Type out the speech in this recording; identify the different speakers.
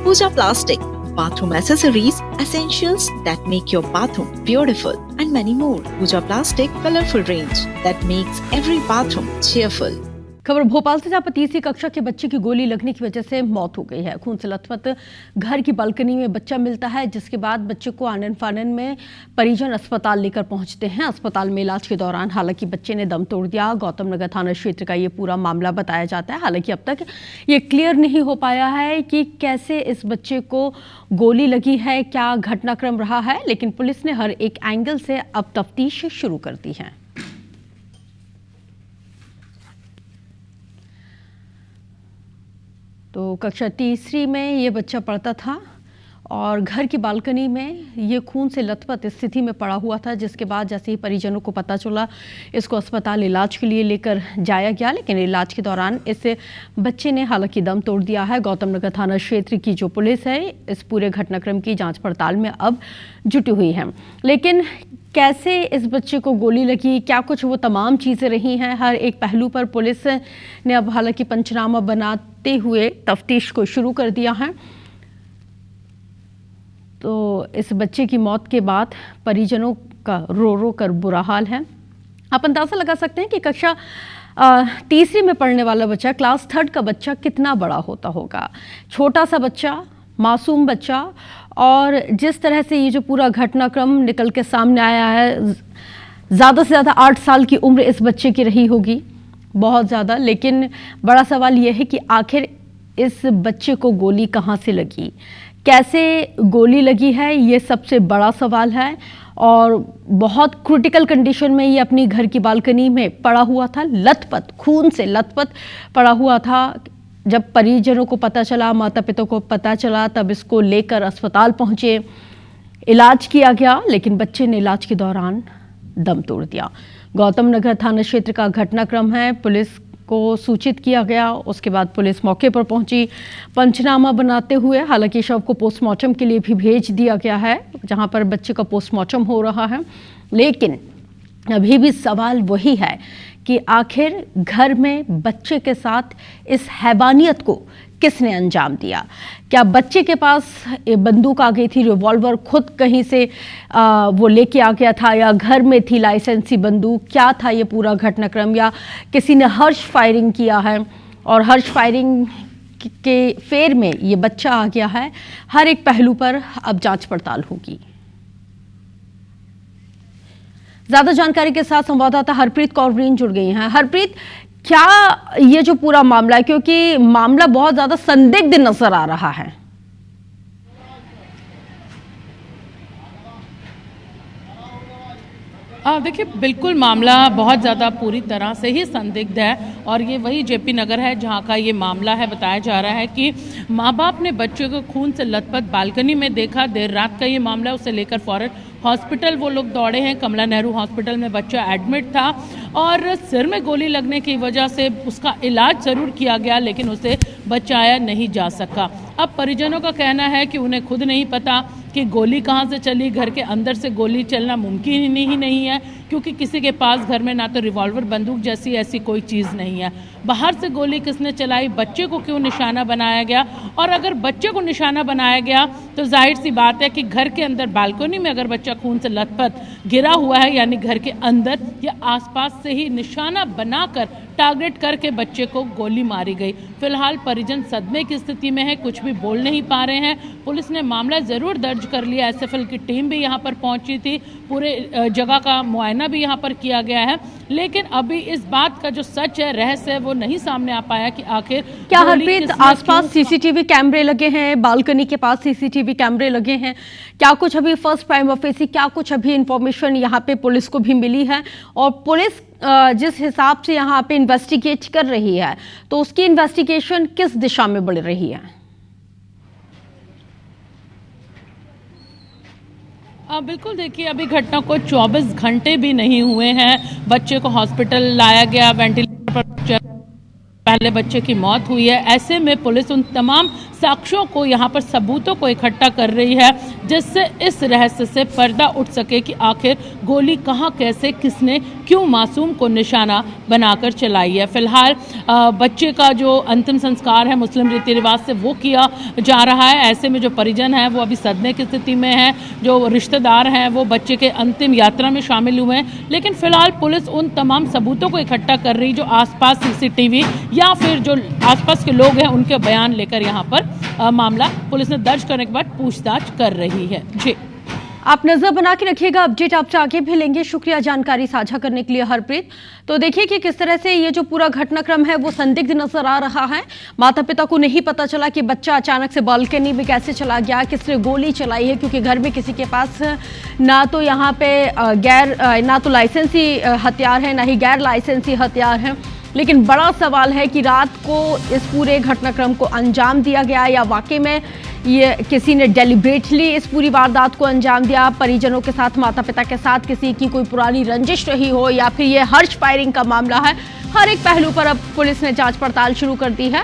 Speaker 1: Pooja Plastic, bathroom accessories, essentials that make your bathroom beautiful, and many more. Pooja Plastic colorful range that makes every bathroom cheerful.
Speaker 2: खबर भोपाल से, जहां पर तीसरी कक्षा के बच्चे की गोली लगने की वजह से मौत हो गई है। खून से लथपथ घर की बालकनी में बच्चा मिलता है, जिसके बाद बच्चे को आनन फानन में परिजन अस्पताल लेकर पहुंचते हैं। अस्पताल में इलाज के दौरान हालांकि बच्चे ने दम तोड़ दिया। गौतम नगर थाना क्षेत्र का ये पूरा मामला बताया जाता है। हालांकि अब तक ये क्लियर नहीं हो पाया है कि कैसे इस बच्चे को गोली लगी है, क्या घटनाक्रम रहा है, लेकिन पुलिस ने हर एक एंगल से अब तफ्तीश शुरू कर दी है। तो कक्षा तीसरी में ये बच्चा पढ़ता था और घर की बालकनी में ये खून से लथपथ स्थिति में पड़ा हुआ था, जिसके बाद जैसे ही परिजनों को पता चला, इसको अस्पताल इलाज के लिए लेकर जाया गया, लेकिन इलाज के दौरान इस बच्चे ने हालांकि दम तोड़ दिया है। गौतम नगर थाना क्षेत्र की जो पुलिस है, इस पूरे घटनाक्रम की जांच पड़ताल में अब जुटी हुई है। लेकिन कैसे इस बच्चे को गोली लगी, क्या कुछ वो तमाम चीज़ें रही हैं, हर एक पहलू पर पुलिस ने अब हालांकि पंचनामा बनाते हुए तफ्तीश को शुरू कर दिया है। तो इस बच्चे की मौत के बाद परिजनों का रो रो कर बुरा हाल है। आप अंदाज़ा लगा सकते हैं कि कक्षा तीसरी में पढ़ने वाला बच्चा, क्लास 3 का बच्चा कितना बड़ा होता होगा। छोटा सा बच्चा, मासूम बच्चा, और जिस तरह से ये जो पूरा घटनाक्रम निकल के सामने आया है, ज़्यादा से ज़्यादा 8 साल की उम्र इस बच्चे की रही होगी, बहुत ज़्यादा। लेकिन बड़ा सवाल ये है कि आखिर इस बच्चे को गोली कहाँ से लगी, कैसे गोली लगी है, ये सबसे बड़ा सवाल है। और बहुत क्रिटिकल कंडीशन में ये अपनी घर की बालकनी में पड़ा हुआ था, लथपथ, खून से लथपथ पड़ा हुआ था। जब परिजनों को पता चला, माता पिता को पता चला, तब इसको लेकर अस्पताल पहुंचे, इलाज किया गया, लेकिन बच्चे ने इलाज के दौरान दम तोड़ दिया। गौतम नगर थाना क्षेत्र का घटनाक्रम है। पुलिस को सूचित किया गया, उसके बाद पुलिस मौके पर पहुंची, पंचनामा बनाते हुए हालांकि शव को पोस्टमार्टम के लिए भी भेज दिया गया है, जहां पर बच्चे का पोस्टमार्टम हो रहा है। लेकिन अभी भी सवाल वही है कि आखिर घर में बच्चे के साथ इस हैवानियत को किसने अंजाम दिया। क्या बच्चे के पास बंदूक आ गई थी, रिवॉल्वर खुद कहीं से वो लेके आ गया था, या घर में थी लाइसेंसी बंदूक, क्या था ये पूरा घटनाक्रम, या किसी ने हर्ष फायरिंग किया है और हर्ष फायरिंग के फेर में ये बच्चा आ गया है। हर एक पहलू पर अब जांच पड़ताल होगी। ज्यादा जानकारी के साथ संवाददाता हरप्रीत कौर जुड़ गई हैं। हरप्रीत, क्या ये जो पूरा मामला है, क्योंकि मामला बहुत ज्यादा संदिग्ध नजर आ रहा है।
Speaker 3: देखिए, बिल्कुल मामला बहुत ज़्यादा पूरी तरह से ही संदिग्ध है और ये वही जेपी नगर है जहाँ का ये मामला है। बताया जा रहा है कि माँ बाप ने बच्चे को खून से लथपथ बालकनी में देखा। देर रात का ये मामला, उसे लेकर फौरन हॉस्पिटल वो लोग दौड़े हैं। कमला नेहरू हॉस्पिटल में बच्चा एडमिट था और सिर में गोली लगने की वजह से उसका इलाज ज़रूर किया गया, लेकिन उसे बचाया नहीं जा सका। अब परिजनों का कहना है कि उन्हें खुद नहीं पता कि गोली कहाँ से चली। घर के अंदर से गोली चलना मुमकिन ही नहीं है, क्योंकि किसी के पास घर में ना तो रिवॉल्वर, बंदूक जैसी ऐसी कोई चीज़ नहीं है। बाहर से गोली किसने चलाई, बच्चे को क्यों निशाना बनाया गया, और अगर बच्चे को निशाना बनाया गया तो जाहिर सी बात है कि घर के अंदर बालकनी में अगर बच्चा खून से लथपथ गिरा हुआ है, यानी घर के अंदर या आसपास से ही निशाना बनाकर टारगेट करके बच्चे को गोली मारी गई। फिलहाल परिजन सदमे की स्थिति में है, कुछ भी बोल नहीं पा रहे हैं। पुलिस ने मामला जरूर दर्ज कर लिया, एसएफएल की टीम भी यहां पर पहुंची थी, पूरे जगह का मुआयना भी यहां पर किया गया है, लेकिन अभी इस बात का जो सच है, रहस्य है, वो नहीं सामने आ पाया कि आखिर
Speaker 2: क्या हरप्रीत आसपास सीसीटीवी कैमरे लगे हैं, बालकनी के पास सीसीटीवी कैमरे लगे हैं, क्या कुछ अभी फर्स्ट प्राइम ऑफिसर, क्या कुछ अभी इंफॉर्मेशन यहाँ पे पुलिस को भी मिली है, और पुलिस जिस हिसाब से यहाँ पे इन्वेस्टिगेट कर रही है तो उसकी इन्वेस्टिगेशन किस दिशा में बढ़ रही है?
Speaker 3: बिल्कुल, देखिए, अभी घटना को 24 घंटे भी नहीं हुए हैं। बच्चे को हॉस्पिटल लाया गया, वेंटिलेटर पर पहले बच्चे की मौत हुई है। ऐसे में पुलिस उन तमाम साक्ष्यों को, यहाँ पर सबूतों को इकट्ठा कर रही है, जिससे इस रहस्य से पर्दा उठ सके कि आखिर गोली कहाँ, कैसे, किसने, क्यों मासूम को निशाना बनाकर चलाई है। फिलहाल बच्चे का जो अंतिम संस्कार है मुस्लिम रीति रिवाज से वो किया जा रहा है। ऐसे में जो परिजन हैं वो अभी सदमे की स्थिति में हैं, जो रिश्तेदार हैं वो बच्चे के अंतिम यात्रा में शामिल हुए हैं। लेकिन फिलहाल पुलिस उन तमाम सबूतों को इकट्ठा कर रही जो आसपास सीसीटीवी या फिर जो आसपास के लोग हैं उनके बयान लेकर यहाँ पर मामला पुलिस ने दर्ज करने के बाद पूछताछ कर रही है। जी,
Speaker 2: आप नजर बना के रखिएगा, अपडेट आपसे आगे भी लेंगे। शुक्रिया जानकारी साझा करने के लिए हरप्रीत। तो देखिए कि किस तरह से ये जो पूरा घटनाक्रम है वो संदिग्ध नजर आ रहा है। माता पिता को नहीं पता चला कि बच्चा अचानक से बालकनी में कैसे चला गया, किसने गोली चलाई है, क्योंकि घर में किसी के पास ना तो यहाँ पे ना तो लाइसेंसी हथियार है, ना ही गैर लाइसेंसी हथियार है। लेकिन बड़ा सवाल है कि रात को इस पूरे घटनाक्रम को अंजाम दिया गया या वाकई में ये किसी ने डेलिब्रेटली इस पूरी वारदात को अंजाम दिया, परिजनों के साथ, माता पिता के साथ किसी की कोई पुरानी रंजिश रही हो, या फिर ये हर्ष फायरिंग का मामला है। हर एक पहलू पर अब पुलिस ने जांच पड़ताल शुरू कर दी है।